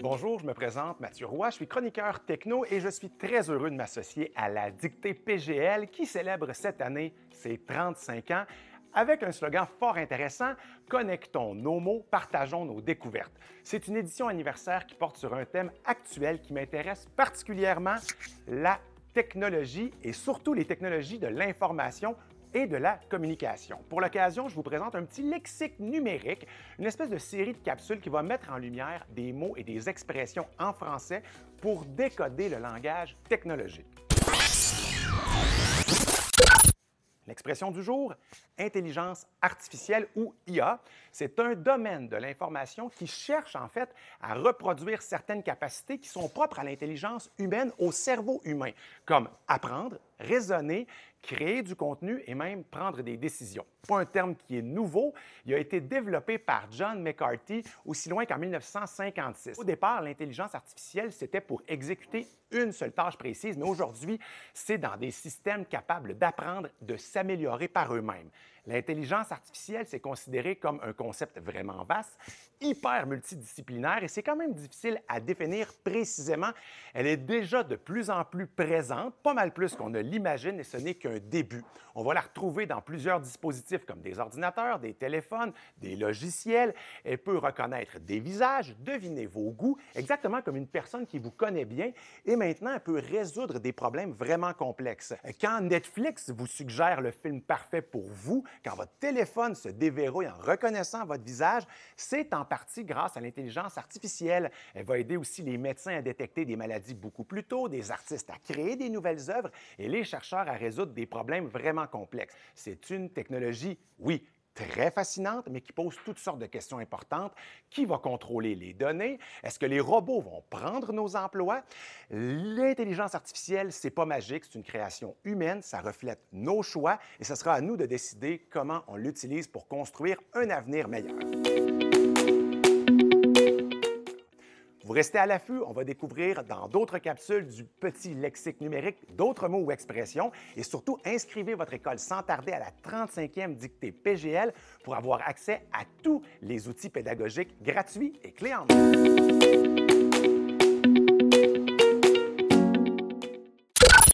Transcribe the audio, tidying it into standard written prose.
Bonjour, je me présente Mathieu Roy, je suis chroniqueur techno et je suis très heureux de m'associer à la dictée PGL qui célèbre cette année ses 35 ans avec un slogan fort intéressant « Connectons nos mots, partageons nos découvertes ». C'est une édition anniversaire qui porte sur un thème actuel qui m'intéresse particulièrement, la technologie et surtout les technologies de l'information et de la communication. Pour l'occasion, je vous présente un petit lexique numérique, une espèce de série de capsules qui va mettre en lumière des mots et des expressions en français pour décoder le langage technologique. L'expression du jour, intelligence artificielle ou IA, c'est un domaine de l'information qui cherche en fait à reproduire certaines capacités qui sont propres à l'intelligence humaine, au cerveau humain, comme apprendre, raisonner, créer du contenu et même prendre des décisions. Pas un terme qui est nouveau, il a été développé par John McCarthy aussi loin qu'en 1956. Au départ, l'intelligence artificielle, c'était pour exécuter une seule tâche précise, mais aujourd'hui, c'est dans des systèmes capables d'apprendre, de s'améliorer par eux-mêmes. L'intelligence artificielle, c'est considéré comme un concept vraiment vaste, hyper multidisciplinaire et c'est quand même difficile à définir précisément. Elle est déjà de plus en plus présente, pas mal plus qu'on ne l'imagine et ce n'est qu'un début. On va la retrouver dans plusieurs dispositifs comme des ordinateurs, des téléphones, des logiciels. Elle peut reconnaître des visages, deviner vos goûts, exactement comme une personne qui vous connaît bien et maintenant elle peut résoudre des problèmes vraiment complexes. Quand Netflix vous suggère le film parfait pour vous, quand votre téléphone se déverrouille en reconnaissant votre visage, c'est en partie grâce à l'intelligence artificielle. Elle va aider aussi les médecins à détecter des maladies beaucoup plus tôt, des artistes à créer des nouvelles œuvres et les chercheurs à résoudre des problèmes vraiment complexes. C'est une technologie, oui, très fascinante, mais qui pose toutes sortes de questions importantes. Qui va contrôler les données? Est-ce que les robots vont prendre nos emplois? L'intelligence artificielle, c'est pas magique, c'est une création humaine, ça reflète nos choix et ce sera à nous de décider comment on l'utilise pour construire un avenir meilleur. Vous restez à l'affût, on va découvrir dans d'autres capsules du petit lexique numérique d'autres mots ou expressions et surtout inscrivez votre école sans tarder à la 35e dictée PGL pour avoir accès à tous les outils pédagogiques gratuits et clés en main.